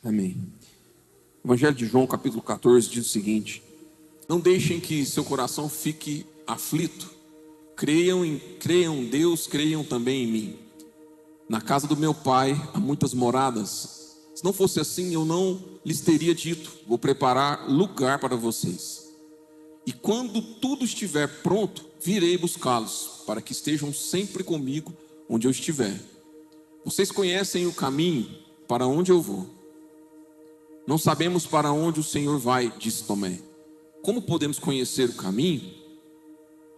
Amém. Evangelho de João, capítulo 14, diz o seguinte: não deixem que seu coração fique aflito. Creiam em Deus, creiam também em mim. Na casa do meu pai há muitas moradas. Se não fosse assim, eu não lhes teria dito: vou preparar lugar para vocês. E quando tudo estiver pronto, virei buscá-los, para que estejam sempre comigo onde eu estiver. Vocês conhecem o caminho para onde eu vou. Não sabemos para onde o Senhor vai, disse Tomé. Como podemos conhecer o caminho?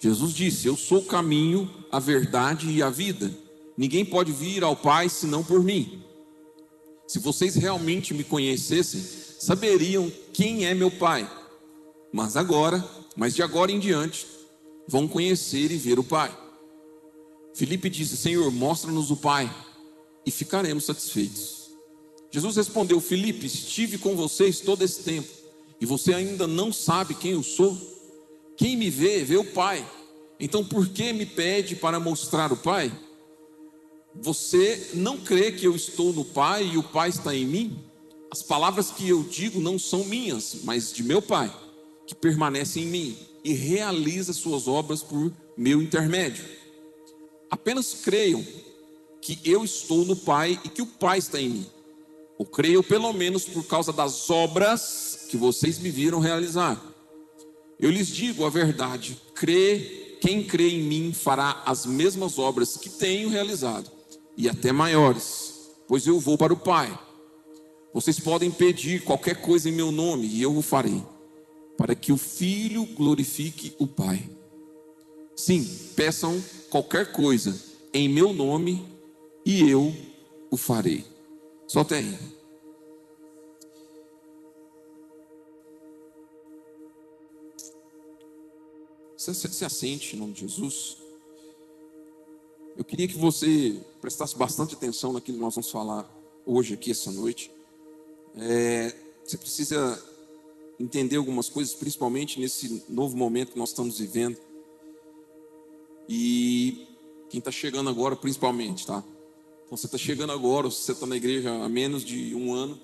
Jesus disse: eu sou o caminho, a verdade e a vida. Ninguém pode vir ao Pai senão por mim. Se vocês realmente me conhecessem, saberiam quem é meu Pai. Mas de agora em diante, vão conhecer e ver o Pai. Filipe disse: Senhor, mostra-nos o Pai, e ficaremos satisfeitos. Jesus respondeu: Filipe, estive com vocês todo esse tempo, e você ainda não sabe quem eu sou? Quem me vê, vê o Pai. Então por que me pede para mostrar o Pai? Você não crê que eu estou no Pai e o Pai está em mim? As palavras que eu digo não são minhas, mas de meu Pai, que permanece em mim e realiza suas obras por meu intermédio. Apenas creiam que eu estou no Pai e que o Pai está em mim. Ou creiam pelo menos por causa das obras que vocês me viram realizar. Eu lhes digo a verdade: quem crê em mim fará as mesmas obras que tenho realizado, e até maiores, pois eu vou para o Pai. Vocês podem pedir qualquer coisa em meu nome, e eu o farei, para que o Filho glorifique o Pai. Sim, peçam qualquer coisa em meu nome, e eu o farei. Solta aí. Se assente em nome de Jesus. Eu queria que você prestasse bastante atenção naquilo que nós vamos falar hoje aqui, essa noite. Você precisa entender algumas coisas, principalmente nesse novo momento que nós estamos vivendo. E quem está chegando agora, principalmente, tá? Então, você está chegando agora, ou você está na igreja há menos de um ano,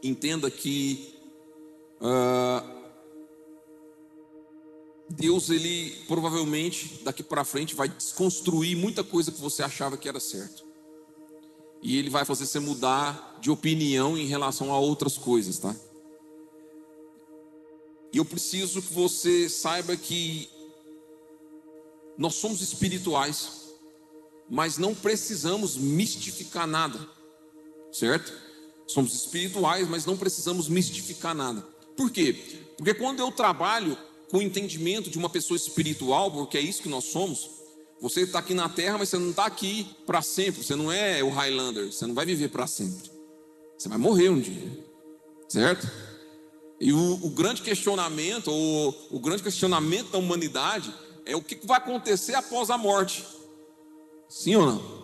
entenda que Deus, Ele provavelmente daqui para frente vai desconstruir muita coisa que você achava que era certo. E Ele vai fazer você mudar de opinião em relação a outras coisas, tá? E eu preciso que você saiba que nós somos espirituais, mas não precisamos mistificar nada, certo? Somos espirituais, mas não precisamos mistificar nada. Por quê? Porque quando eu trabalho com o entendimento de uma pessoa espiritual, porque é isso que nós somos, você está aqui na terra, mas você não está aqui para sempre. Você não é o Highlander, você não vai viver para sempre. Você vai morrer um dia, certo? E o grande questionamento, o grande questionamento da humanidade é o que vai acontecer após a morte. Sim ou não?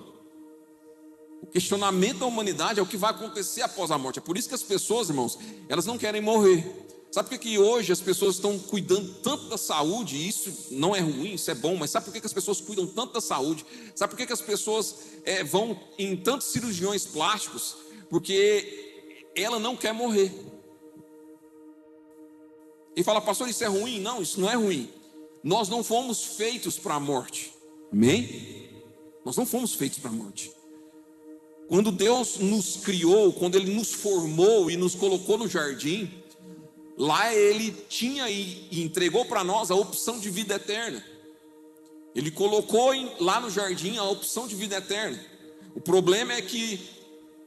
O questionamento da humanidade é o que vai acontecer após a morte. É por isso que as pessoas, irmãos, elas não querem morrer. Sabe por que hoje as pessoas estão cuidando tanto da saúde? E isso não é ruim, isso é bom. Mas sabe por que as pessoas cuidam tanto da saúde? Sabe por que as pessoas vão em tantos cirurgiões plásticos? Porque ela não quer morrer. E fala: pastor, isso é ruim? Não, isso não é ruim. Nós não fomos feitos para a morte. Amém? Nós não fomos feitos para a morte. Quando Deus nos criou, quando Ele nos formou e nos colocou no jardim, lá Ele tinha e entregou para nós a opção de vida eterna. Ele colocou lá no jardim a opção de vida eterna. O problema é que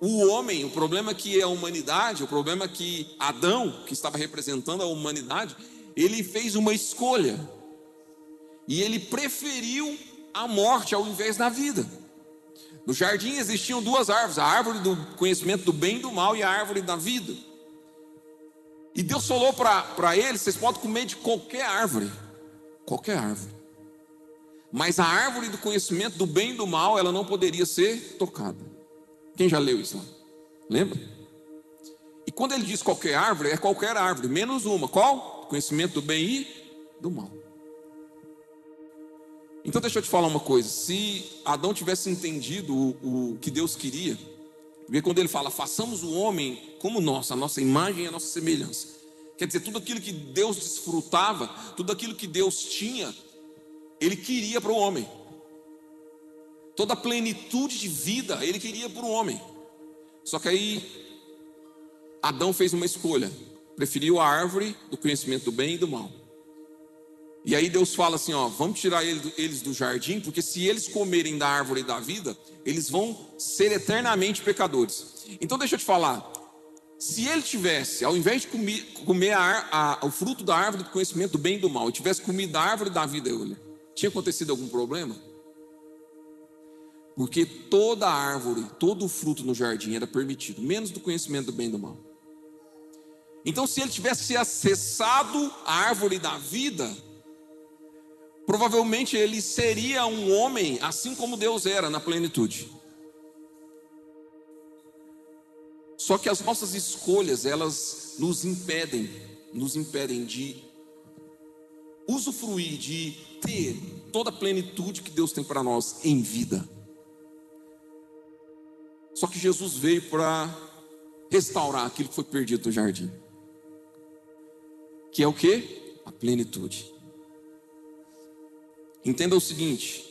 o homem, o problema é que a humanidade, o problema é que Adão, que estava representando a humanidade, ele fez uma escolha. E ele preferiu a morte ao invés da vida. No jardim existiam duas árvores: a árvore do conhecimento do bem e do mal e a árvore da vida. E Deus falou para eles: vocês podem comer de qualquer árvore, mas a árvore do conhecimento do bem e do mal, ela não poderia ser tocada. Quem já leu isso lá? Lembra? E quando ele diz qualquer árvore, é qualquer árvore, menos uma. Qual? Conhecimento do bem e do mal. Então deixa eu te falar uma coisa: se Adão tivesse entendido o que Deus queria, porque quando ele fala façamos o homem como nós, a nossa imagem e a nossa semelhança. Quer dizer, tudo aquilo que Deus desfrutava, tudo aquilo que Deus tinha, Ele queria para o homem. Toda a plenitude de vida, Ele queria para o homem. Só que aí, Adão fez uma escolha. Preferiu a árvore do conhecimento do bem e do mal. E aí Deus fala assim, vamos tirar eles do jardim, porque se eles comerem da árvore da vida, eles vão ser eternamente pecadores. Então deixa eu te falar, se ele tivesse, ao invés de comer o fruto da árvore do conhecimento do bem e do mal, tivesse comido da árvore da vida, tinha acontecido algum problema? Porque toda árvore, todo o fruto no jardim era permitido, menos do conhecimento do bem e do mal. Então, se ele tivesse acessado a árvore da vida, provavelmente ele seria um homem assim como Deus era na plenitude. Só que as nossas escolhas, elas nos impedem de usufruir, de ter toda a plenitude que Deus tem para nós em vida. Só que Jesus veio para restaurar aquilo que foi perdido no jardim. Que é o quê? A plenitude. Entenda o seguinte,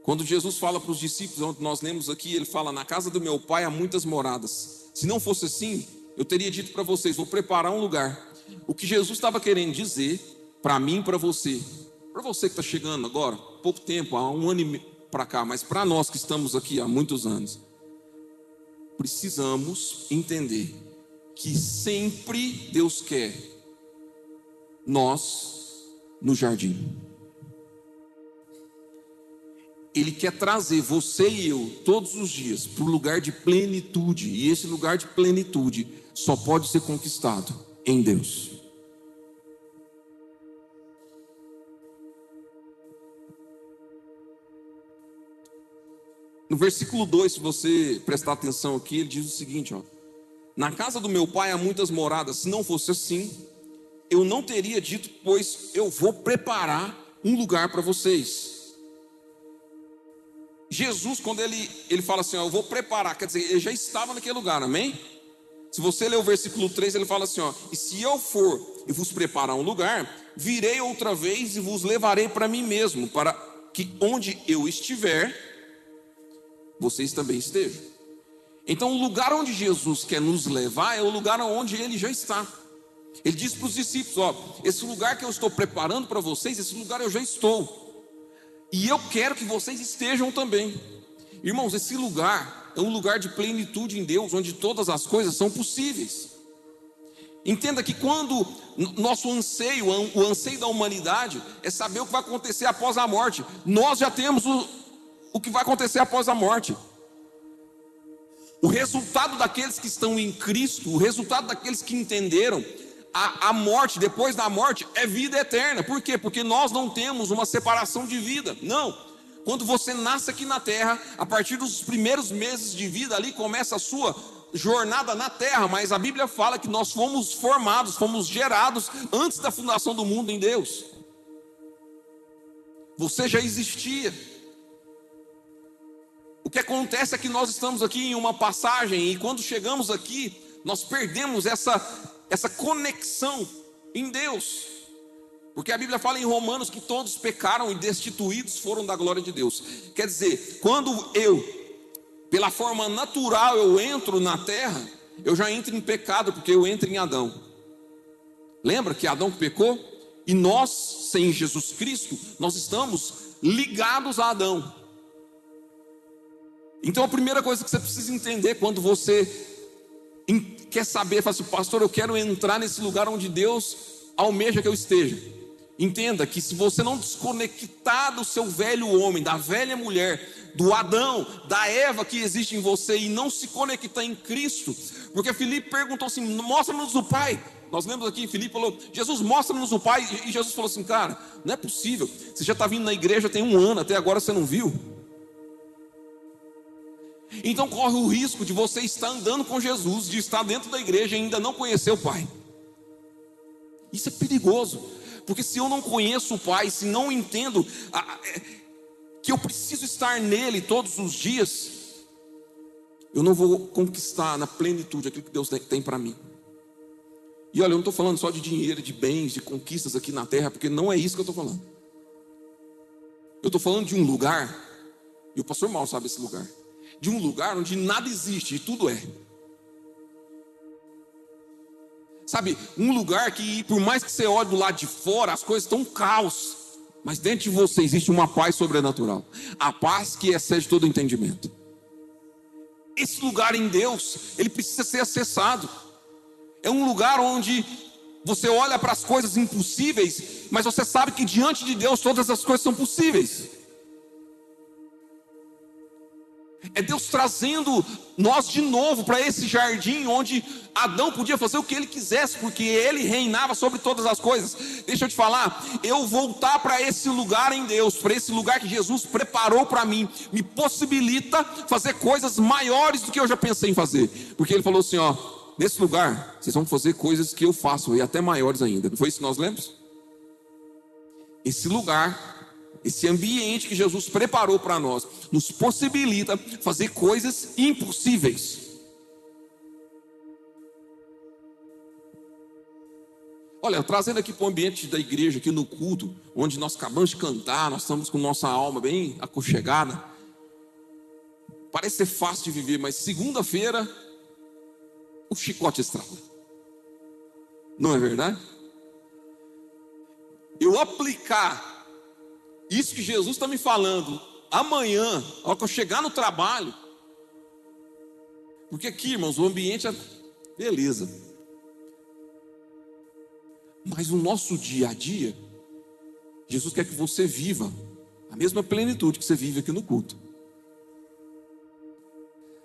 quando Jesus fala para os discípulos, onde nós lemos aqui, ele fala, na casa do meu pai há muitas moradas. Se não fosse assim, eu teria dito para vocês, vou preparar um lugar. O que Jesus estava querendo dizer, para mim e para você que está chegando agora, pouco tempo, há um ano e meio para cá, mas para nós que estamos aqui há muitos anos, precisamos entender que sempre Deus quer nós no jardim. Ele quer trazer você e eu todos os dias para o lugar de plenitude. E esse lugar de plenitude só pode ser conquistado em Deus. No versículo 2, se você prestar atenção aqui, ele diz o seguinte, na casa do meu pai há muitas moradas. Se não fosse assim, eu não teria dito, pois eu vou preparar um lugar para vocês. Jesus, quando ele fala assim, eu vou preparar, quer dizer, ele já estava naquele lugar, amém? Se você ler o versículo 3, ele fala assim, e se eu for e vos preparar um lugar, virei outra vez e vos levarei para mim mesmo, para que onde eu estiver, vocês também estejam. Então o lugar onde Jesus quer nos levar é o lugar onde ele já está. Ele diz para os discípulos, esse lugar que eu estou preparando para vocês, esse lugar eu já estou. E eu quero que vocês estejam também. Irmãos, esse lugar é um lugar de plenitude em Deus, onde todas as coisas são possíveis. Entenda que quando nosso anseio, o anseio da humanidade é saber o que vai acontecer após a morte, nós já temos o que vai acontecer após a morte. O resultado daqueles que estão em Cristo, o resultado daqueles que entenderam a morte, depois da morte, é vida eterna. Por quê? Porque nós não temos uma separação de vida. Não. Quando você nasce aqui na terra, a partir dos primeiros meses de vida, ali começa a sua jornada na terra. Mas a Bíblia fala que nós fomos formados, fomos gerados antes da fundação do mundo em Deus. Você já existia. O que acontece é que nós estamos aqui em uma passagem, e quando chegamos aqui, nós perdemos essa conexão em Deus. Porque a Bíblia fala em Romanos que todos pecaram e destituídos foram da glória de Deus. Quer dizer, quando pela forma natural eu entro na terra, eu já entro em pecado, porque eu entro em Adão. Lembra que Adão pecou? E nós, sem Jesus Cristo, nós estamos ligados a Adão. Então a primeira coisa que você precisa entender quando você quer saber, fala assim, pastor, eu quero entrar nesse lugar onde Deus almeja que eu esteja. Entenda que se você não desconectar do seu velho homem, da velha mulher, do Adão, da Eva que existe em você, e não se conectar em Cristo, porque Filipe perguntou assim, mostra-nos o Pai. Nós lemos aqui, Filipe falou, Jesus, mostra-nos o Pai. E Jesus falou assim, cara, não é possível, você já está vindo na igreja tem 1 ano, até agora você não viu. Então corre o risco de você estar andando com Jesus, de estar dentro da igreja e ainda não conhecer o Pai. Isso é perigoso, porque se eu não conheço o Pai, se não entendo que eu preciso estar nele todos os dias, eu não vou conquistar na plenitude aquilo que Deus tem para mim. E olha, eu não estou falando só de dinheiro, de bens, de conquistas aqui na terra, porque não é isso que eu estou falando. Eu estou falando de um lugar, e o pastor Mal sabe esse lugar, de um lugar onde nada existe e tudo é. Sabe, um lugar que por mais que você olhe do lado de fora, as coisas estão um caos, mas dentro de você existe uma paz sobrenatural, a paz que excede todo entendimento. Esse lugar em Deus, ele precisa ser acessado. É um lugar onde você olha para as coisas impossíveis, mas você sabe que diante de Deus todas as coisas são possíveis. É Deus trazendo nós de novo para esse jardim onde Adão podia fazer o que ele quisesse, porque ele reinava sobre todas as coisas. Deixa eu te falar, eu voltar para esse lugar em Deus, para esse lugar que Jesus preparou para mim, me possibilita fazer coisas maiores do que eu já pensei em fazer. Porque ele falou assim, ó, nesse lugar vocês vão fazer coisas que eu faço e até maiores ainda. Não foi isso que nós lemos? Esse lugar, esse ambiente que Jesus preparou para nós, nos possibilita fazer coisas impossíveis. Olha, trazendo aqui para o ambiente da igreja, aqui no culto, onde nós acabamos de cantar, nós estamos com nossa alma bem aconchegada. Parece ser fácil de viver, mas segunda-feira o chicote estrala. Não é verdade? Eu aplicar isso que Jesus está me falando amanhã, ao que eu chegar no trabalho, porque aqui, irmãos, o ambiente é beleza, mas o nosso dia a dia, Jesus quer que você viva a mesma plenitude que você vive aqui no culto.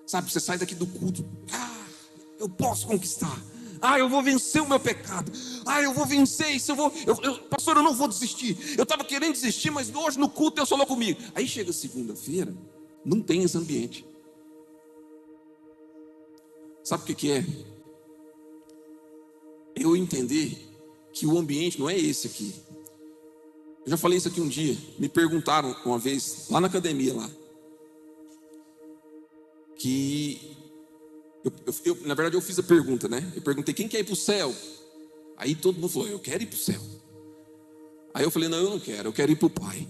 Sabe, você sai daqui do culto, eu posso conquistar, eu vou vencer o meu pecado, eu vou vencer isso, pastor, eu não vou desistir, eu estava querendo desistir, mas hoje no culto Deus falou comigo. Aí chega segunda-feira, não tem esse ambiente. Sabe o que é? Eu entender que o ambiente não é esse aqui. Eu já falei isso aqui um dia, me perguntaram uma vez, lá na academia lá, que na verdade eu fiz a pergunta, né? Eu perguntei, quem quer ir para o céu? Aí todo mundo falou, eu quero ir para o céu. Aí eu falei, não, eu não quero, eu quero ir para o Pai.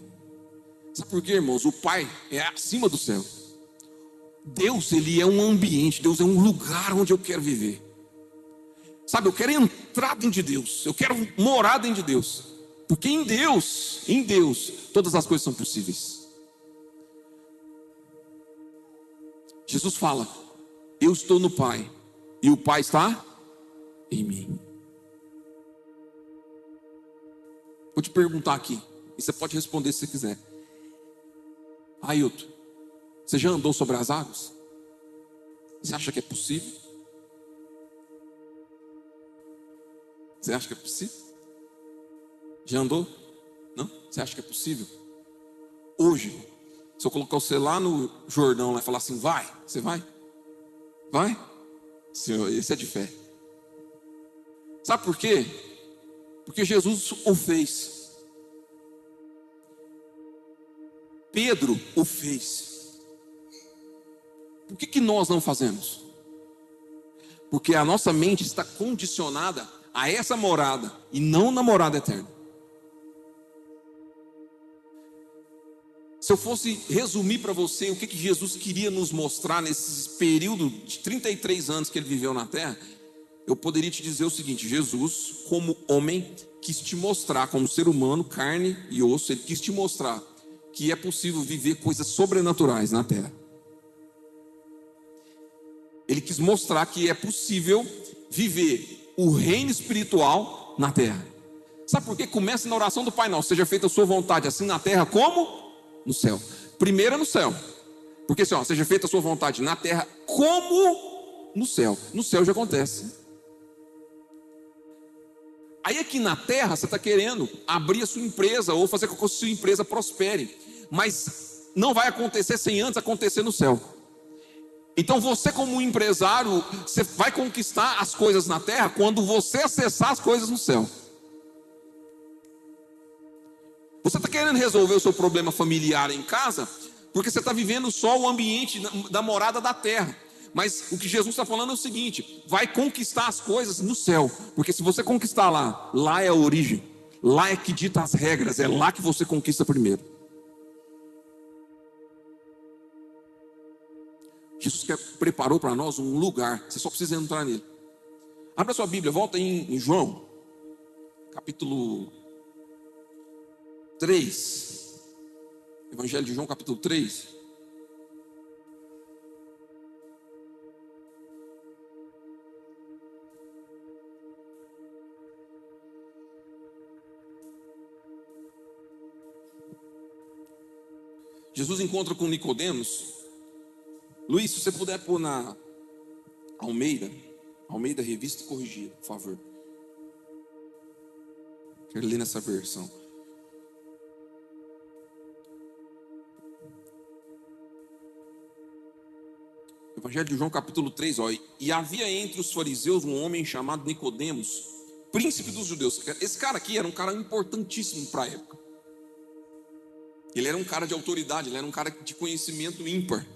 Sabe por quê, irmãos? O Pai é acima do céu. Deus, ele é um ambiente, Deus é um lugar onde eu quero viver. Sabe, eu quero entrar dentro de Deus, eu quero morar dentro de Deus. Porque em Deus, todas as coisas são possíveis. Jesus fala, eu estou no Pai, e o Pai está em mim. Vou te perguntar aqui, e você pode responder se você quiser. Ailton, você já andou sobre as águas? Você acha que é possível? Você acha que é possível? Já andou? Não? Você acha que é possível? Hoje, se eu colocar você lá no Jordão lá, e falar assim, vai, você vai? Vai? Senhor, esse é de fé. Sabe por quê? Porque Jesus o fez. Pedro o fez. Por que nós não fazemos? Porque a nossa mente está condicionada a essa morada e não na morada eterna. Se eu fosse resumir para você o que Jesus queria nos mostrar nesse período de 33 anos que ele viveu na terra, eu poderia te dizer o seguinte: Jesus, como homem, quis te mostrar, como ser humano, carne e osso, ele quis te mostrar que é possível viver coisas sobrenaturais na terra. Ele quis mostrar que é possível viver o reino espiritual na terra. Sabe por quê? Começa na oração do Pai Nosso: seja feita a sua vontade, assim na terra como no céu. Primeiro é no céu, porque assim, seja feita a sua vontade na terra como no céu. No céu já acontece. Aí aqui na terra você está querendo abrir a sua empresa ou fazer com que a sua empresa prospere, mas não vai acontecer sem antes acontecer no céu. Então você, como um empresário, você vai conquistar as coisas na terra quando você acessar as coisas no céu. Você está querendo resolver o seu problema familiar em casa porque você está vivendo só o ambiente da morada da terra. Mas o que Jesus está falando é o seguinte: vai conquistar as coisas no céu, porque se você conquistar lá, lá é a origem, lá é que dita as regras, é lá que você conquista primeiro. Jesus preparou para nós um lugar, você só precisa entrar nele. Abra sua Bíblia, volta em João, capítulo 3, Evangelho de João, capítulo 3. Jesus encontra com Nicodemos. Luiz, se você puder pôr na Almeida Revista e Corrigida, por favor. Quero ler nessa versão. Evangelho de João, capítulo 3, ó. E havia entre os fariseus um homem chamado Nicodemos, príncipe dos judeus. Esse cara aqui era um cara importantíssimo para a época. Ele era um cara de autoridade, ele era um cara de conhecimento ímpar.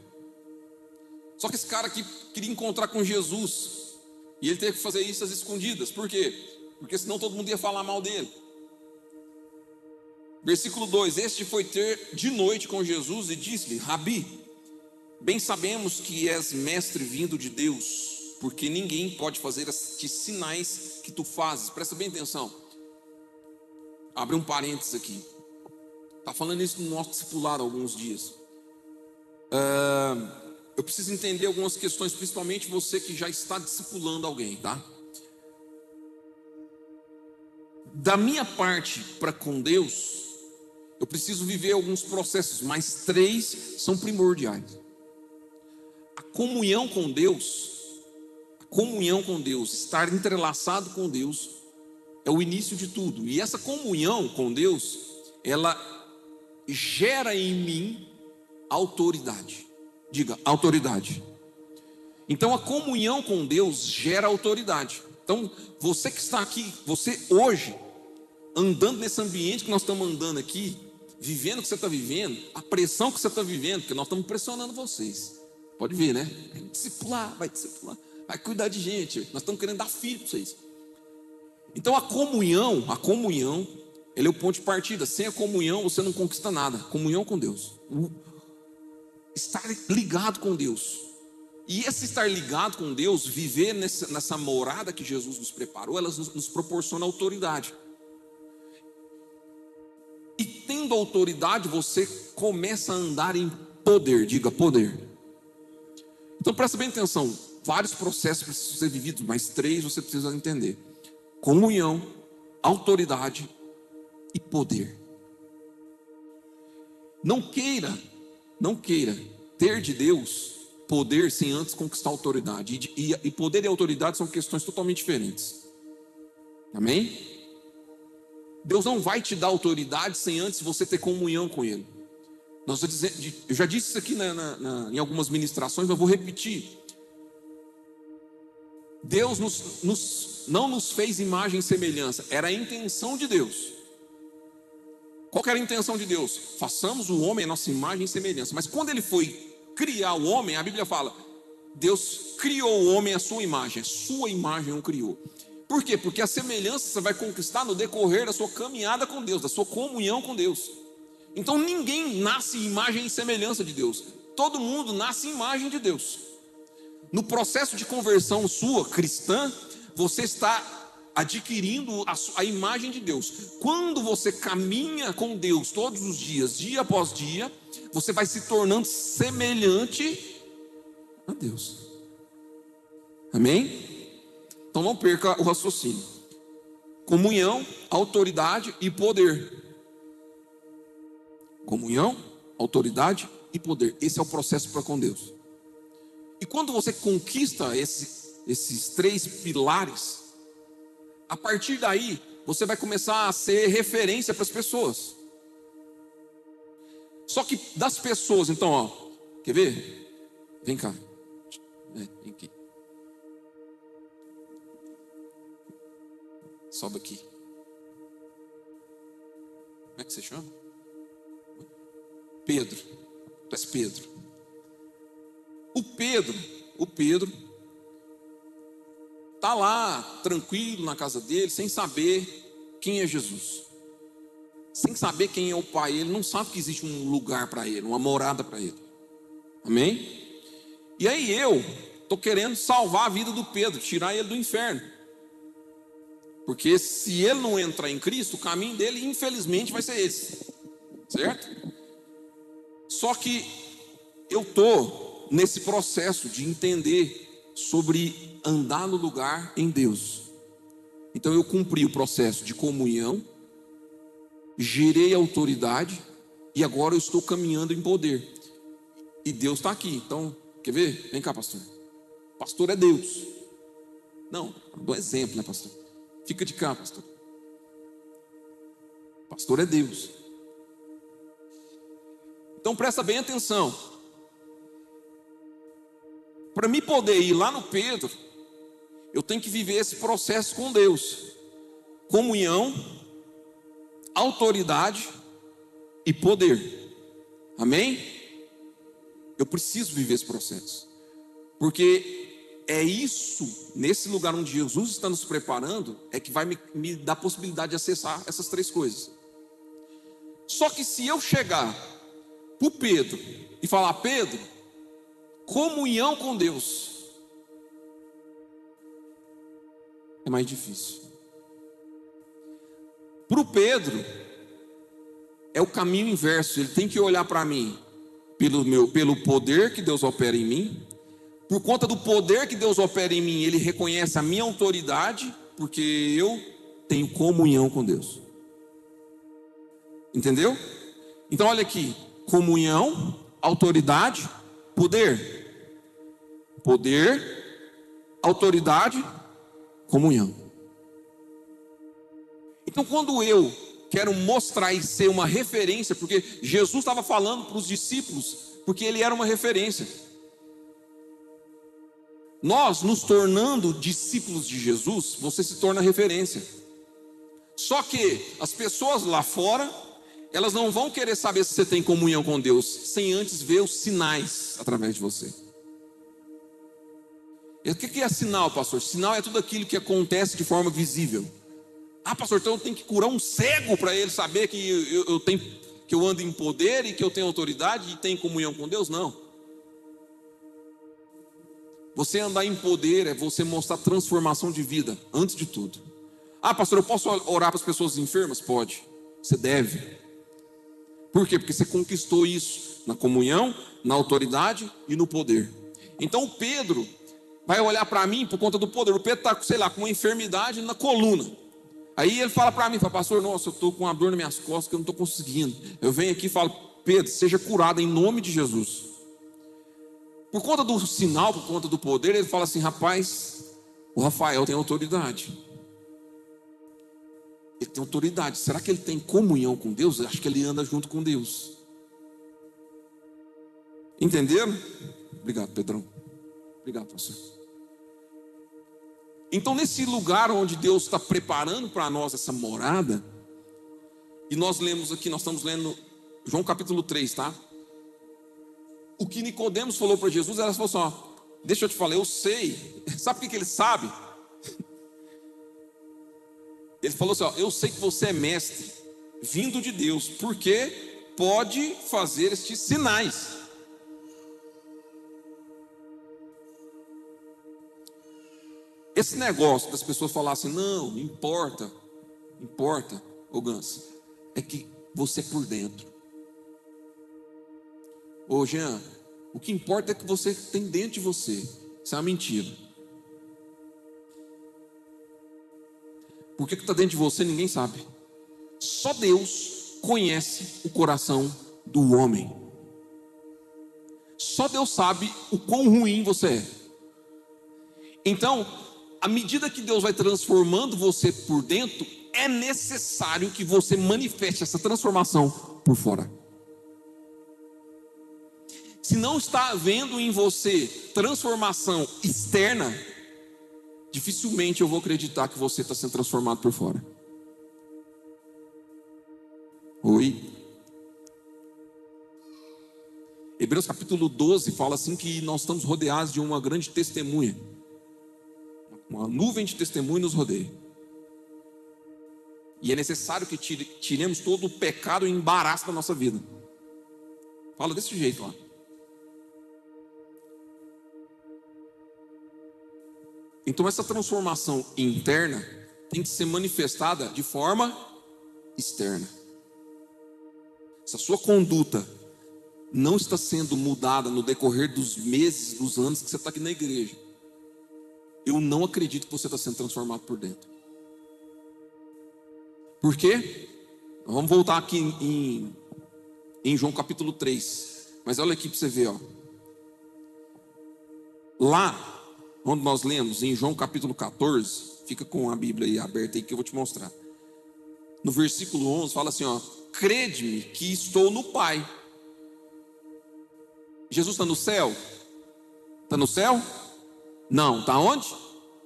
Só que esse cara aqui queria encontrar com Jesus. E ele teve que fazer isso às escondidas. Por quê? Porque senão todo mundo ia falar mal dele. Versículo 2: Este foi ter de noite com Jesus e disse-lhe: Rabi, bem sabemos que és mestre vindo de Deus, porque ninguém pode fazer estes sinais que tu fazes. Presta bem atenção. Abre um parênteses aqui. Está falando isso no nosso discipulado há alguns dias. Eu preciso entender algumas questões, principalmente você que já está discipulando alguém, tá? Da minha parte para com Deus, eu preciso viver alguns processos, mas 3 são primordiais. A comunhão com Deus, estar entrelaçado com Deus, é o início de tudo. E essa comunhão com Deus, ela gera em mim autoridade. Diga, autoridade. Então a comunhão com Deus gera autoridade. Então você que está aqui, você hoje, andando nesse ambiente que nós estamos andando aqui, vivendo o que você está vivendo, a pressão que você está vivendo, porque nós estamos pressionando vocês. Pode ver, né? Vai discipular, vai cuidar de gente. Nós estamos querendo dar filho para vocês. Então a comunhão, ele é o ponto de partida. Sem a comunhão você não conquista nada. Comunhão com Deus. Estar ligado com Deus. E esse estar ligado com Deus, viver nessa morada que Jesus nos preparou, ela nos proporciona autoridade. E tendo autoridade, você começa a andar em poder. Diga, poder. Então presta bem atenção. Vários processos precisam ser vividos, mas 3 você precisa entender: comunhão, autoridade e poder. Não queira ter de Deus poder sem antes conquistar autoridade. E poder e autoridade são questões totalmente diferentes. Amém? Deus não vai te dar autoridade sem antes você ter comunhão com Ele. Eu já disse isso aqui em algumas ministrações, mas vou repetir. Deus não nos fez imagem e semelhança. Era a intenção de Deus. Qual que era a intenção de Deus? Façamos o homem a nossa imagem e semelhança. Mas quando Ele foi criar o homem, a Bíblia fala: Deus criou o homem à sua imagem o criou. Por quê? Porque a semelhança você vai conquistar no decorrer da sua caminhada com Deus, da sua comunhão com Deus. Então ninguém nasce imagem e semelhança de Deus. Todo mundo nasce imagem de Deus. No processo de conversão sua, cristã, você está adquirindo a imagem de Deus. Quando você caminha com Deus todos os dias, dia após dia, você vai se tornando semelhante a Deus. Amém? Então não perca o raciocínio. Comunhão, autoridade e poder. Comunhão, autoridade e poder. Esse é o processo para com Deus. E quando você conquista esses 3 pilares, a partir daí, você vai começar a ser referência para as pessoas. Só que das pessoas, então, ó, quer ver? Vem cá. Vem aqui. Sobe aqui. Como é que você chama? Pedro. Tu és Pedro. O Pedro, o Pedro está lá, tranquilo na casa dele, sem saber quem é Jesus, sem saber quem é o Pai. Ele não sabe que existe um lugar para ele, uma morada para ele. Amém? E aí eu estou querendo salvar a vida do Pedro, tirar ele do inferno. Porque se ele não entrar em Cristo, o caminho dele, infelizmente, vai ser esse. Certo? Só que eu estou nesse processo de entender sobre andar no lugar em Deus. Então eu cumpri o processo de comunhão, gerei autoridade e agora eu estou caminhando em poder. E Deus está aqui. Então, quer ver? Vem cá, pastor. Pastor é Deus. Não, dou um exemplo, né, pastor? Fica de cá, pastor. Pastor é Deus. Então presta bem atenção. Para mim poder ir lá no Pedro, eu tenho que viver esse processo com Deus. Comunhão, autoridade e poder. Amém? Eu preciso viver esse processo. Porque é isso, nesse lugar onde Jesus está nos preparando, é que vai me dar a possibilidade de acessar essas três coisas. Só que se eu chegar para o Pedro e falar: Pedro, comunhão com Deus, é mais difícil. Para o Pedro é o caminho inverso. Ele tem que olhar para mim pelo poder que Deus opera em mim. Por conta do poder que Deus opera em mim, ele reconhece a minha autoridade, porque eu tenho comunhão com Deus. Entendeu? Então olha aqui: comunhão, autoridade, poder. Poder, autoridade, comunhão. Então quando eu quero mostrar e ser uma referência, porque Jesus estava falando para os discípulos, porque ele era uma referência. Nós nos tornando discípulos de Jesus, você se torna referência. Só que as pessoas lá fora, elas não vão querer saber se você tem comunhão com Deus, sem antes ver os sinais através de você. E o que é sinal, pastor? Sinal é tudo aquilo que acontece de forma visível. Ah, pastor, então eu tenho que curar um cego para ele saber que eu ando em poder e que eu tenho autoridade e tenho comunhão com Deus? Não. Você andar em poder é você mostrar transformação de vida, antes de tudo. Ah, pastor, eu posso orar para as pessoas enfermas? Pode, você deve. Por quê? Porque você conquistou isso na comunhão, na autoridade e no poder. Então o Pedro vai olhar para mim por conta do poder. O Pedro está, sei lá, com uma enfermidade na coluna. Aí ele fala para mim, fala: pastor, nossa, eu estou com uma dor nas minhas costas que eu não estou conseguindo. Eu venho aqui e falo: Pedro, seja curado em nome de Jesus. Por conta do sinal, por conta do poder, ele fala assim: rapaz, o Rafael tem autoridade. Ele tem autoridade. Será que ele tem comunhão com Deus? Eu acho que ele anda junto com Deus. Entenderam? Obrigado, Pedrão. Obrigado, pastor. Então, nesse lugar onde Deus está preparando para nós essa morada, e nós lemos aqui, nós estamos lendo João capítulo 3, tá? O que Nicodemos falou para Jesus, ela falou assim: ó, deixa eu te falar, eu sei. Sabe o que ele sabe? Ele falou assim: ó, eu sei que você é mestre, vindo de Deus, porque pode fazer estes sinais. Esse negócio das pessoas falarem assim: não importa, ô Gans, é que você é por dentro. Ô Jean, o que importa é que você tem dentro de você. Isso é uma mentira. Por que está dentro de você, ninguém sabe. Só Deus conhece o coração do homem. Só Deus sabe o quão ruim você é. Então, à medida que Deus vai transformando você por dentro, é necessário que você manifeste essa transformação por fora. Se não está havendo em você transformação externa, dificilmente eu vou acreditar que você está sendo transformado por fora. Oi? Hebreus capítulo capítulo 12 fala assim que nós estamos rodeados de uma grande testemunha. Uma nuvem de testemunho nos rodeia. E é necessário que tiremos todo o pecado e embaraço da nossa vida. Fala desse jeito lá. Então essa transformação interna tem que ser manifestada de forma externa. Se a sua conduta não está sendo mudada no decorrer dos meses, dos anos que você está aqui na igreja, eu não acredito que você está sendo transformado por dentro. Por quê? Vamos voltar aqui em João capítulo 3. Mas olha aqui para você ver, ó. Lá, onde nós lemos, em João capítulo 14, fica com a Bíblia aí aberta aí que eu vou te mostrar. No versículo 11 fala assim, ó: crede-me que estou no Pai. Jesus está no céu? Está no céu? Não, está onde?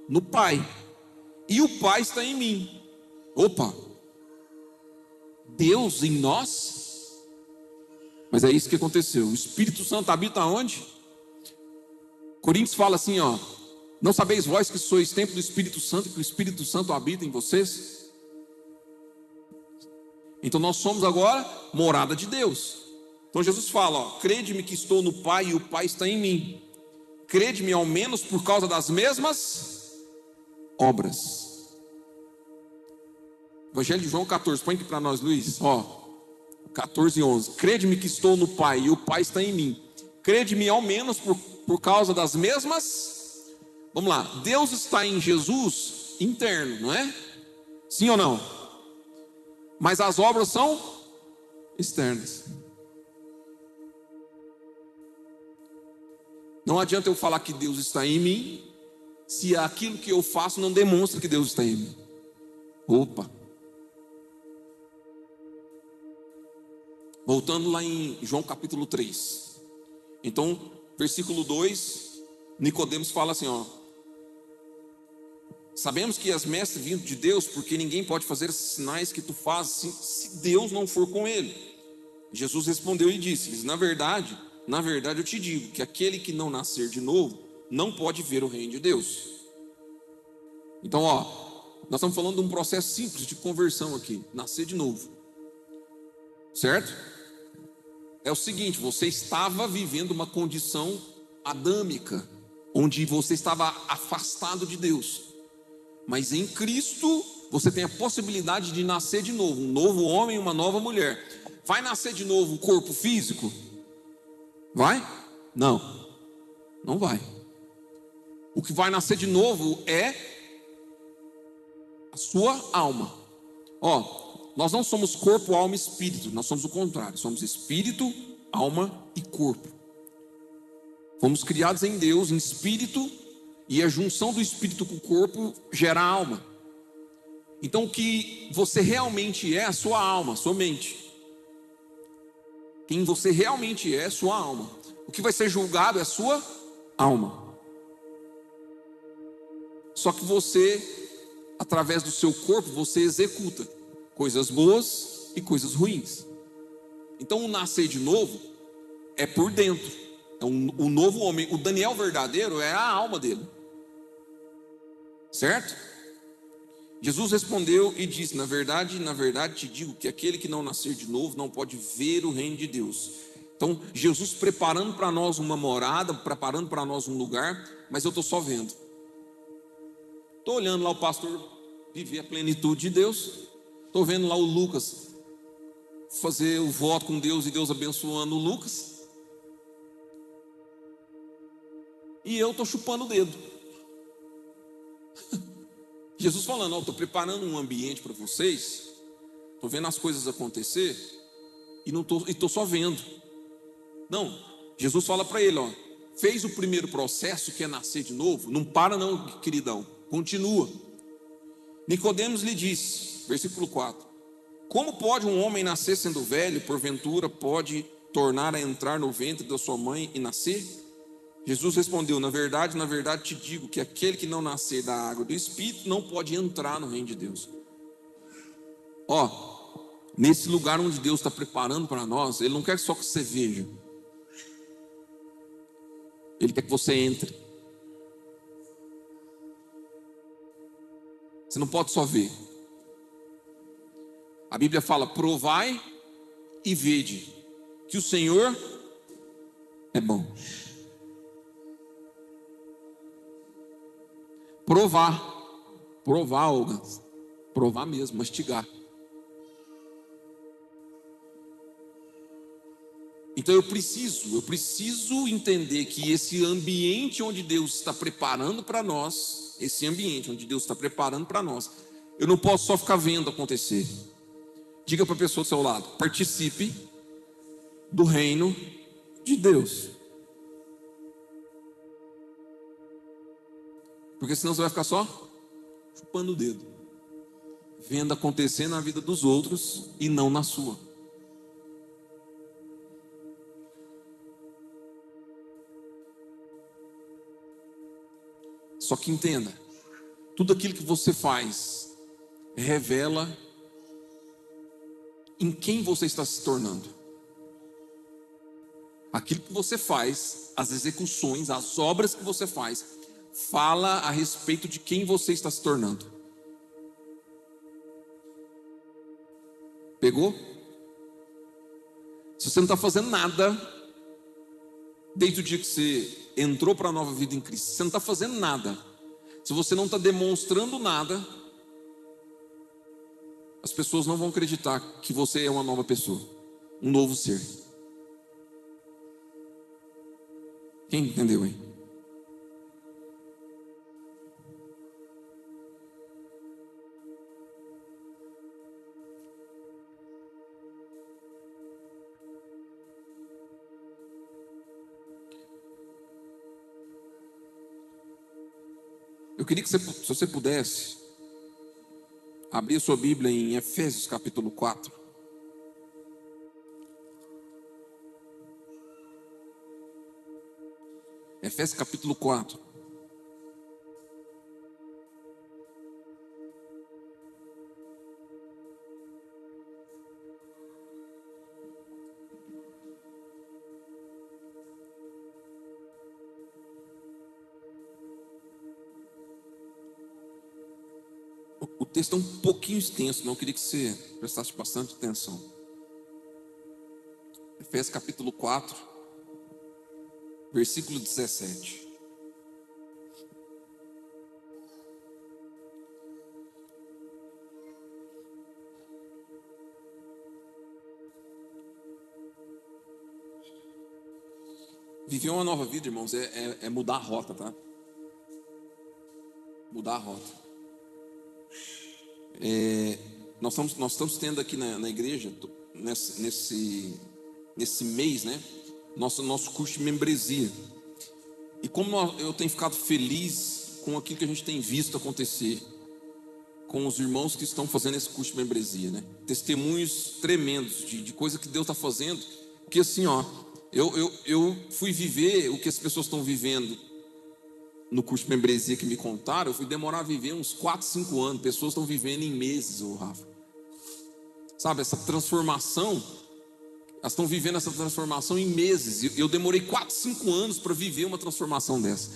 No Pai. E o Pai está em mim. Opa! Deus em nós? Mas é isso que aconteceu. O Espírito Santo habita onde? Coríntios fala assim, ó: não sabeis vós que sois templo do Espírito Santo e que o Espírito Santo habita em vocês? Então nós somos agora morada de Deus. Então Jesus fala, ó: crede-me que estou no Pai e o Pai está em mim. Crede-me ao menos por causa das mesmas obras. Evangelho de João 14, põe aqui para nós, Luiz, ó, 14 e 11. Crede-me que estou no Pai e o Pai está em mim. Crede-me ao menos por causa das mesmas. Vamos lá, Deus está em Jesus interno, não é? Sim ou não? Mas as obras são externas. Não adianta eu falar que Deus está em mim, se aquilo que eu faço não demonstra que Deus está em mim. Opa! Voltando lá em João capítulo 3. Então, versículo 2, Nicodemos fala assim, ó: sabemos que és mestre vindo de Deus, porque ninguém pode fazer esses sinais que tu fazes se Deus não for com ele. Jesus respondeu e disse-lhes: na verdade eu te digo que aquele que não nascer de novo não pode ver o reino de Deus. Então, ó, nós estamos falando de um processo simples de conversão aqui, nascer de novo. Certo? É o seguinte, você estava vivendo uma condição adâmica, onde você estava afastado de Deus. Mas em Cristo, você tem a possibilidade de nascer de novo, um novo homem e uma nova mulher. Vai nascer de novo o corpo físico? Vai? Não, não vai. O que vai nascer de novo é a sua alma. Ó, nós não somos corpo, alma e espírito, nós somos o contrário, somos espírito, alma e corpo. Fomos criados em Deus, em espírito, e a junção do espírito com o corpo gera a alma. Então o que você realmente é a sua alma, a sua mente. Quem você realmente é a sua alma. O que vai ser julgado é a sua alma. Só que você, através do seu corpo, você executa coisas boas e coisas ruins. Então o nascer de novo é por dentro. É um novo homem. O Daniel verdadeiro é a alma dele. Certo? Jesus respondeu e disse: na verdade te digo que aquele que não nascer de novo não pode ver o reino de Deus. Então Jesus preparando para nós uma morada, preparando para nós um lugar, mas eu estou só vendo. Estou olhando lá o pastor viver a plenitude de Deus. Estou vendo lá o Lucas fazer o voto com Deus e Deus abençoando o Lucas. E eu estou chupando o dedo. Jesus falando: estou preparando um ambiente para vocês, estou vendo as coisas acontecer e estou só vendo. Não, Jesus fala para ele, ó, fez o primeiro processo que é nascer de novo, não para não, queridão, continua. Nicodemos lhe disse, versículo 4: como pode um homem nascer sendo velho? Porventura pode tornar a entrar no ventre da sua mãe e nascer? Jesus respondeu: na verdade te digo que aquele que não nascer da água do Espírito não pode entrar no reino de Deus. Ó, nesse lugar onde Deus está preparando para nós, Ele não quer só que você veja. Ele quer que você entre. Você não pode só ver. A Bíblia fala: provai e vede que o Senhor é bom. Provar, Olga. Provar mesmo, mastigar. Então eu preciso entender que esse ambiente onde Deus está preparando para nós, eu não posso só ficar vendo acontecer. Diga para a pessoa do seu lado: participe do reino de Deus. Porque senão você vai ficar só chupando o dedo, vendo acontecer na vida dos outros e não na sua. Só que entenda, tudo aquilo que você faz revela em quem você está se tornando. Aquilo que você faz, as execuções, as obras que você faz, fala a respeito de quem você está se tornando. Pegou? Se você não está fazendo nada, desde o dia que você entrou para a nova vida em Cristo, você não está fazendo nada, se você não está demonstrando nada, as pessoas não vão acreditar que você é uma nova pessoa, um novo ser. Quem entendeu, hein? Eu queria que você, se você pudesse, abrir a sua Bíblia em Efésios capítulo 4. Efésios capítulo 4. O texto é um pouquinho extenso, não. Eu queria que você prestasse bastante atenção. Efésios capítulo 4, versículo 17. Viver uma nova vida, irmãos, é mudar a rota, tá? Mudar a rota. Nós estamos tendo aqui na igreja, nesse mês, né? Nosso curso de membresia. E como eu tenho ficado feliz com aquilo que a gente tem visto acontecer com os irmãos que estão fazendo esse curso de membresia, né? Testemunhos tremendos de coisa que Deus está fazendo. Porque assim, eu fui viver o que as pessoas estão vivendo no curso de membresia que me contaram. Eu fui demorar a viver uns 4, 5 anos. Pessoas estão vivendo em meses, Rafa. Sabe, essa transformação, elas estão vivendo essa transformação em meses. E eu demorei 4, 5 anos para viver uma transformação dessa.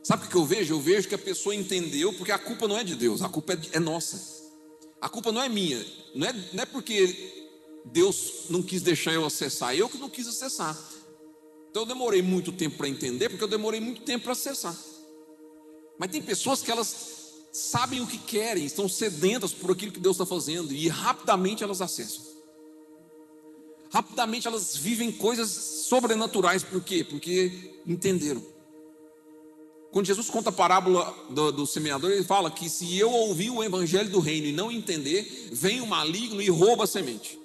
Sabe o que eu vejo? Eu vejo que a pessoa entendeu, porque a culpa não é de Deus, a culpa é nossa. A culpa não é minha, não é porque Deus não quis deixar eu acessar, eu que não quis acessar. Então eu demorei muito tempo para entender, porque eu demorei muito tempo para acessar. Mas tem pessoas que elas sabem o que querem, estão sedentas por aquilo que Deus está fazendo, e rapidamente elas acessam. Rapidamente elas vivem coisas sobrenaturais. Por quê? Porque entenderam. Quando Jesus conta a parábola do semeador, ele fala que se eu ouvir o evangelho do reino e não entender, vem o maligno e rouba a semente.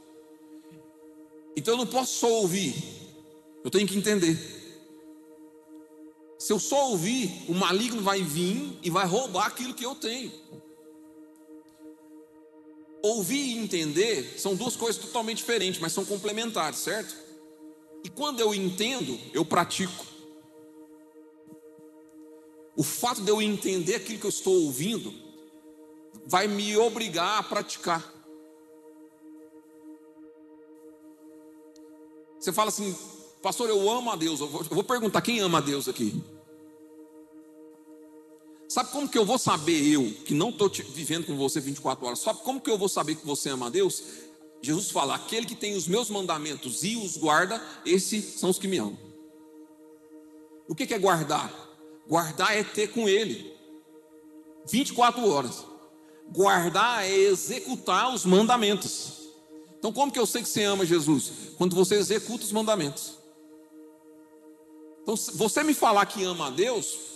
Então eu não posso só ouvir, eu tenho que entender. Se eu só ouvir, o maligno vai vir e vai roubar aquilo que eu tenho. Ouvir e entender são duas coisas totalmente diferentes, mas são complementares, certo? E quando eu entendo, eu pratico. O fato de eu entender aquilo que eu estou ouvindo vai me obrigar a praticar. Você fala assim: Pastor, eu amo a Deus. Eu vou perguntar, quem ama a Deus aqui? Sabe como que eu vou saber, eu, que não estou vivendo com você 24 horas, sabe como que eu vou saber que você ama a Deus? Jesus fala, aquele que tem os meus mandamentos e os guarda, esses são os que me amam. O que é guardar? Guardar é ter com Ele 24 horas. Guardar é executar os mandamentos. Então como que eu sei que você ama Jesus? Quando você executa os mandamentos. Então se você me falar que ama a Deus,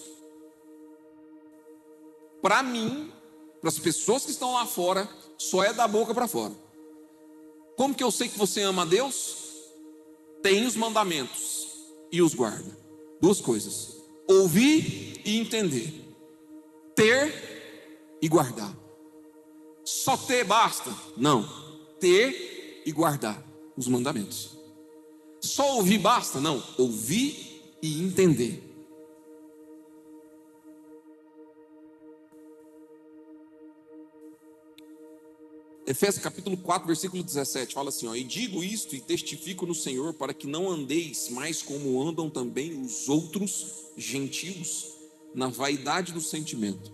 para mim, para as pessoas que estão lá fora, só é da boca para fora. Como que eu sei que você ama a Deus? Tem os mandamentos e os guarda. Duas coisas: ouvir e entender, ter e guardar. Só ter basta? Não. Ter e guardar os mandamentos. Só ouvir basta? Não. Ouvir e entender. Efésios capítulo 4, versículo 17, fala assim, e digo isto e testifico no Senhor, para que não andeis mais como andam também os outros gentios, na vaidade do sentimento,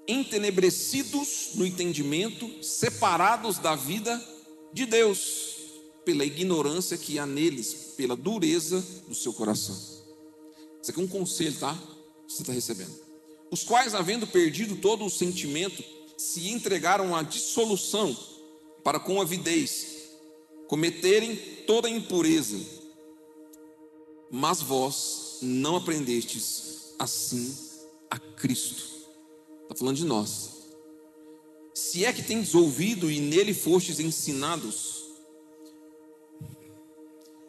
entenebrecidos no entendimento, separados da vida de Deus, pela ignorância que há neles, pela dureza do seu coração. Isso aqui é um conselho, tá? Você está recebendo. Os quais, havendo perdido todo o sentimento, se entregaram à dissolução, para com avidez cometerem toda impureza. Mas vós não aprendestes assim a Cristo. Está falando de nós. Se é que tendes ouvido e nele fostes ensinados,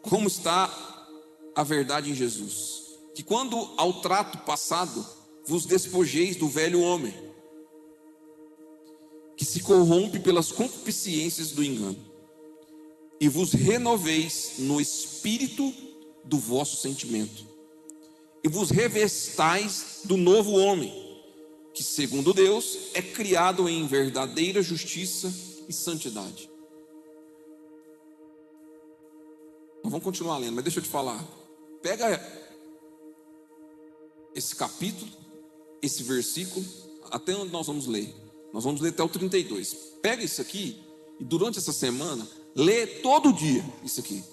como está a verdade em Jesus, que quando ao trato passado vos despojeis do velho homem, que se corrompe pelas concupiscências do engano, e vos renoveis no espírito do vosso sentimento, e vos revestais do novo homem, que segundo Deus é criado em verdadeira justiça e santidade. Nós vamos continuar lendo, mas deixa eu te falar. Pega esse capítulo, esse versículo, até onde nós vamos ler. Nós vamos ler até o 32. Pega isso aqui e durante essa semana, lê todo dia isso aqui.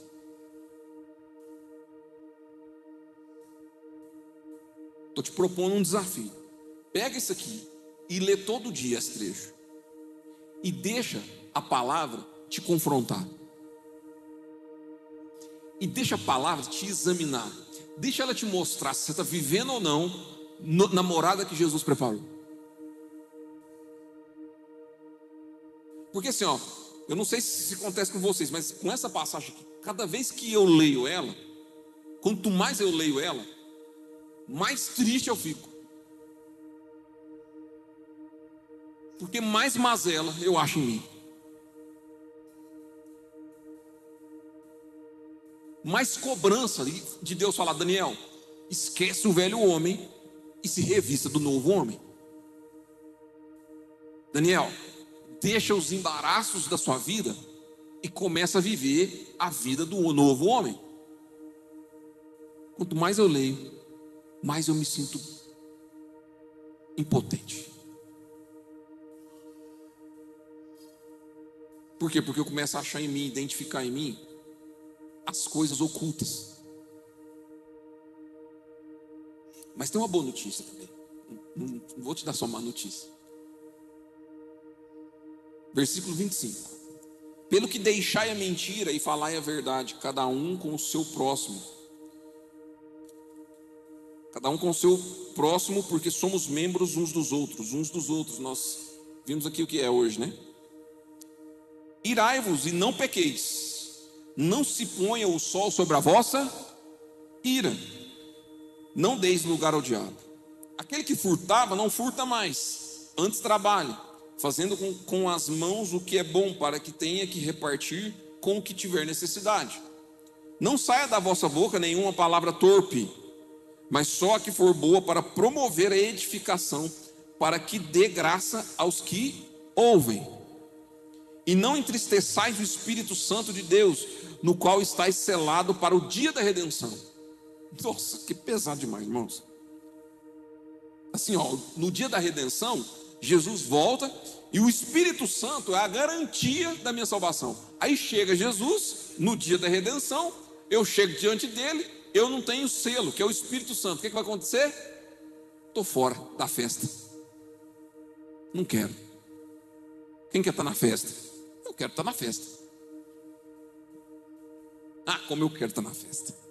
Estou te propondo um desafio. Pega isso aqui e lê todo dia esse trecho. E deixa a palavra te confrontar. E deixa a palavra te examinar. Deixa ela te mostrar se você está vivendo ou não na morada que Jesus preparou. Porque assim, eu não sei se acontece com vocês, mas com essa passagem aqui, cada vez que eu leio ela, quanto mais eu leio ela, mais triste eu fico. Porque mais mazela eu acho em mim. Mais cobrança de Deus falar, Daniel, esquece o velho homem e se revista do novo homem. Daniel, deixa os embaraços da sua vida e começa a viver a vida do novo homem. Quanto mais eu leio, mais eu me sinto impotente. Por quê? Porque eu começo a achar em mim, identificar em mim as coisas ocultas. Mas tem uma boa notícia também. Não vou te dar só uma notícia. Versículo 25. Pelo que deixai a mentira e falai a verdade, cada um com o seu próximo. Cada um com o seu próximo, porque somos membros uns dos outros. Nós vimos aqui o que é hoje, né? Irai-vos e não pequeis. Não se ponha o sol sobre a vossa ira. Não deis lugar ao diabo. Aquele que furtava, não furta mais. Antes trabalhe, fazendo com as mãos o que é bom, para que tenha que repartir com o que tiver necessidade. Não saia da vossa boca nenhuma palavra torpe, mas só a que for boa para promover a edificação, para que dê graça aos que ouvem. E não entristeçais o Espírito Santo de Deus, no qual estáis selado para o dia da redenção. Nossa, que pesado demais, irmãos. Assim, ó, no dia da redenção, Jesus volta e o Espírito Santo é a garantia da minha salvação. Aí chega Jesus, no dia da redenção, eu chego diante dele, eu não tenho selo, que é o Espírito Santo. O que vai acontecer? Estou fora da festa. Não quero. Quem quer estar na festa? Eu quero estar na festa. Ah, como eu quero estar na festa.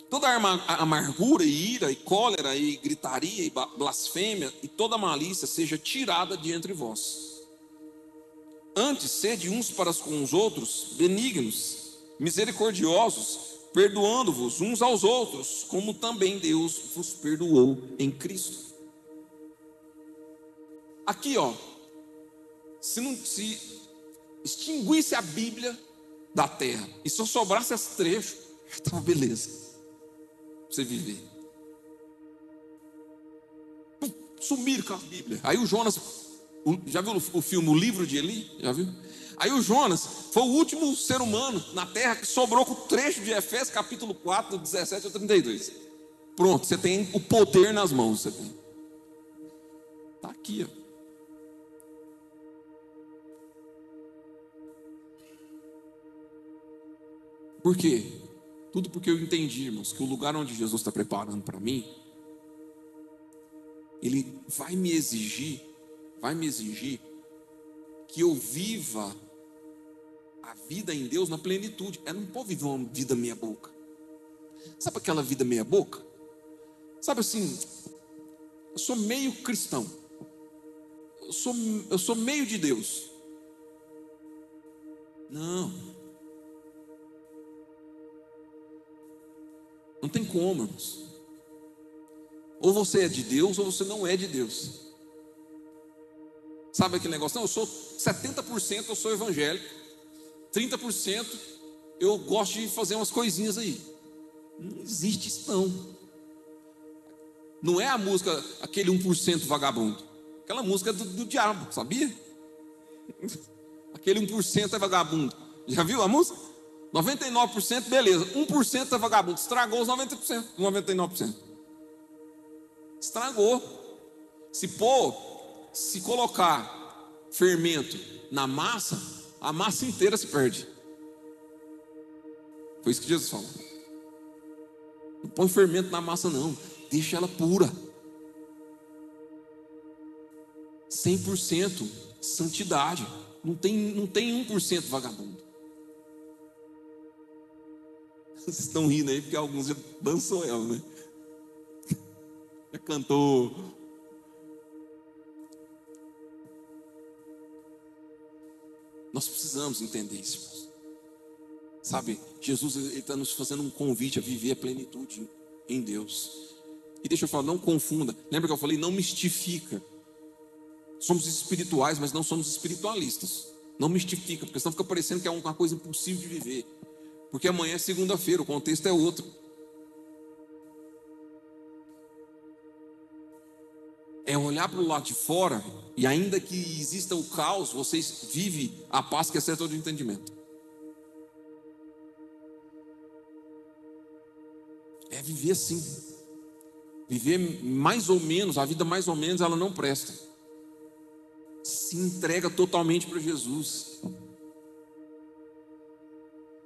Toda amargura e ira e cólera e gritaria e blasfêmia e toda malícia seja tirada de entre vós. Antes, sede uns para com os outros benignos, misericordiosos, perdoando-vos uns aos outros, como também Deus vos perdoou em Cristo. Aqui, ó, se extinguisse a Bíblia da terra e só sobrasse esse trecho, estava beleza para você viver. Sumiram com a Bíblia. Aí o Jonas, já viu o filme O Livro de Eli? Já viu? Aí o Jonas foi o último ser humano na terra que sobrou com o trecho de Efésios capítulo 4, 17 a 32. Pronto, você tem o poder nas mãos. Você tem. Está aqui, ó. Por quê? Tudo porque eu entendi, irmãos, que o lugar onde Jesus está preparando para mim, Ele vai me exigir que eu viva a vida em Deus na plenitude. Eu não posso viver uma vida meia boca. Sabe aquela vida meia boca? Sabe assim, eu sou meio cristão, eu sou meio de Deus. Não tem como, irmãos. Ou você é de Deus ou você não é de Deus. Sabe aquele negócio? Não, eu sou 70% eu sou evangélico, 30% eu gosto de fazer umas coisinhas aí. Não existe isso não. Não é a música, aquele 1% vagabundo. Aquela música é do diabo, sabia? Aquele 1% é vagabundo. Já viu a música? 99% beleza, 1% é vagabundo. Estragou os 90%, 99%. Estragou. Se colocar fermento na massa, a massa inteira se perde. Foi isso que Jesus falou. Não põe fermento na massa não, deixa ela pura. 100% santidade. Não tem 1% vagabundo. Vocês estão rindo aí porque alguns já dançou ela, né? Já cantou. Nós precisamos entender isso, irmãos. Sabe, Jesus está nos fazendo um convite a viver a plenitude em Deus. E deixa eu falar, não confunda. Lembra que eu falei, não mistifica. Somos espirituais, mas não somos espiritualistas. Não mistifica, porque senão fica parecendo que é uma coisa impossível de viver. Porque amanhã é segunda-feira, o contexto é outro. É olhar para o lado de fora, e ainda que exista o caos, vocês vivem a paz que excede todo entendimento. É viver assim. Viver mais ou menos, a vida mais ou menos, ela não presta. Se entrega totalmente para Jesus.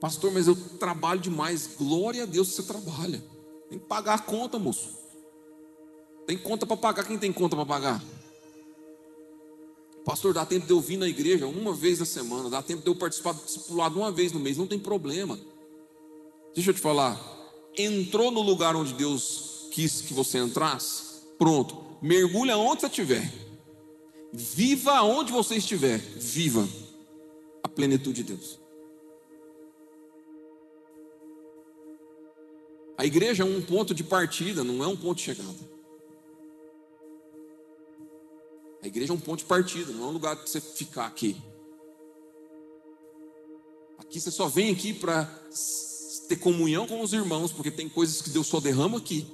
Pastor, mas eu trabalho demais. Glória a Deus que você trabalha. Tem que pagar a conta, moço. Tem conta para pagar. Quem tem conta para pagar? Pastor, dá tempo de eu vir na igreja uma vez na semana. Dá tempo de eu participar do discipulado uma vez no mês. Não tem problema. Deixa eu te falar. Entrou no lugar onde Deus quis que você entrasse. Pronto. Mergulha onde você estiver. Viva onde você estiver. Viva a plenitude de Deus. A igreja é um ponto de partida, não é um ponto de chegada. A igreja é um ponto de partida, não é um lugar para você ficar aqui. Aqui você só vem aqui para ter comunhão com os irmãos, porque tem coisas que Deus só derrama aqui.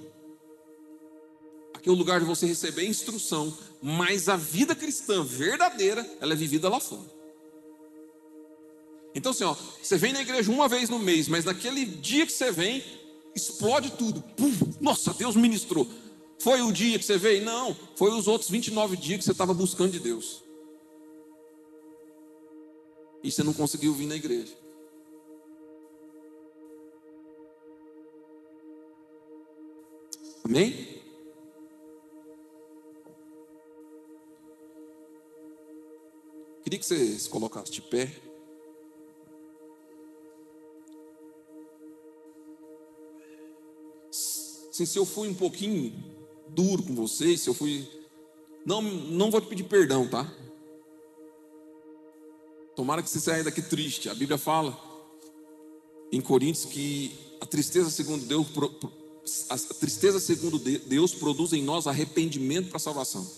Aqui é o lugar de você receber instrução, mas a vida cristã verdadeira, ela é vivida lá fora. Então assim, ó, você vem na igreja uma vez no mês, mas naquele dia que você vem, explode tudo. Pum, nossa, Deus ministrou. Foi o dia que você veio? Não, foi os outros 29 dias que você estava buscando de Deus. E você não conseguiu vir na igreja. Amém? Queria que você se colocasse de pé. Se eu fui um pouquinho duro com vocês, se eu fui... Não vou te pedir perdão, tá? Tomara que você saia daqui triste. A Bíblia fala em Coríntios que a tristeza segundo Deus produz em nós arrependimento para salvação.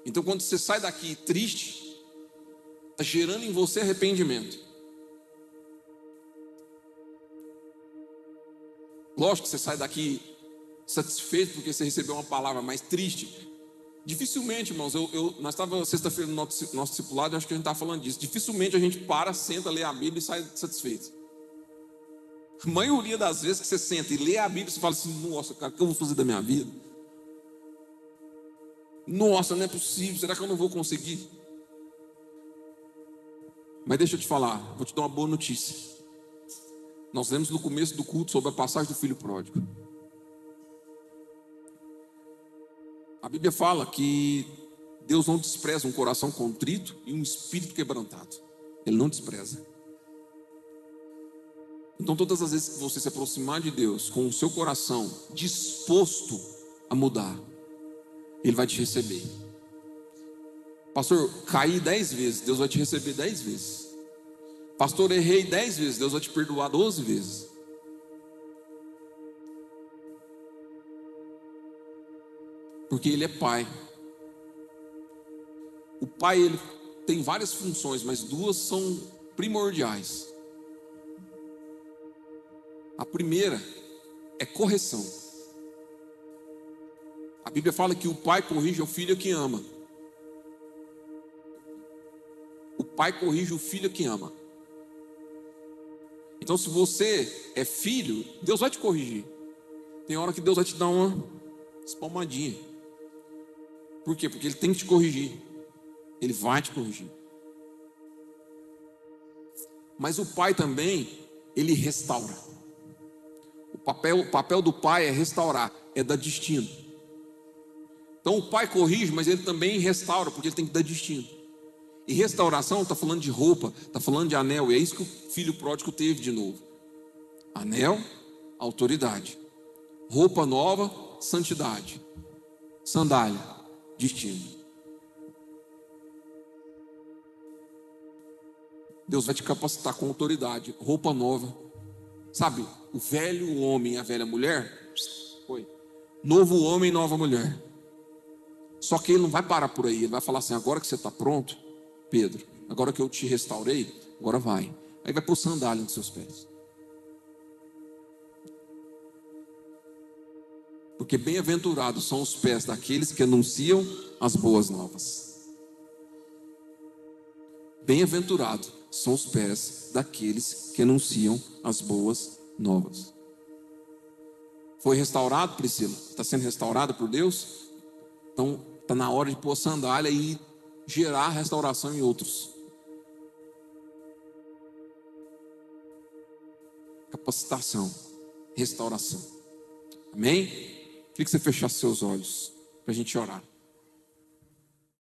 Então quando você sai daqui triste, está gerando em você arrependimento. Lógico que você sai daqui satisfeito porque você recebeu uma palavra, mais triste. Dificilmente, irmãos, nós estávamos sexta-feira no nosso discipulado, acho que a gente estava falando disso. Dificilmente a gente para, senta, lê a Bíblia e sai satisfeito. A maioria das vezes que você senta e lê a Bíblia, você fala assim: nossa, cara, o que eu vou fazer da minha vida? Nossa, não é possível, será que eu não vou conseguir? Mas deixa eu te falar, vou te dar uma boa notícia. Nós lemos no começo do culto sobre a passagem do filho pródigo. A Bíblia fala que Deus não despreza um coração contrito e um espírito quebrantado. Ele não despreza. Então todas as vezes que você se aproximar de Deus com o seu coração disposto a mudar, Ele vai te receber. Pastor, caí 10 vezes, Deus vai te receber 10 vezes. Pastor, errei 10 vezes, Deus vai te perdoar 12 vezes. Porque Ele é Pai. O Pai, Ele tem várias funções, mas duas são primordiais. A primeira é correção. A Bíblia fala que o Pai corrige o filho que ama. O Pai corrige o filho que ama. Então, se você é filho, Deus vai te corrigir. Tem hora que Deus vai te dar uma espalmadinha. Por quê? Porque Ele tem que te corrigir. Ele vai te corrigir. Mas o Pai também, Ele restaura. O papel do Pai é restaurar, é dar destino. Então o Pai corrige, mas Ele também restaura, porque Ele tem que dar destino. E restauração está falando de roupa, está falando de anel, e é isso que o filho pródigo teve de novo. Anel, autoridade. Roupa nova, santidade. Sandália, destino. Deus vai te capacitar com autoridade, roupa nova. Sabe, o velho homem e a velha mulher, foi. Novo homem e nova mulher. Só que Ele não vai parar por aí, Ele vai falar assim: agora que você está pronto, Pedro, agora que eu te restaurei, agora vai. Aí vai pôr sandália nos seus pés. Porque bem-aventurados são os pés daqueles que anunciam as boas novas. Bem-aventurados são os pés daqueles que anunciam as boas novas. Foi restaurado, Priscila? Está sendo restaurado por Deus? Então está na hora de pôr sandália e gerar restauração em outros. Capacitação, restauração. Amém? Queria que você fechasse seus olhos para a gente orar.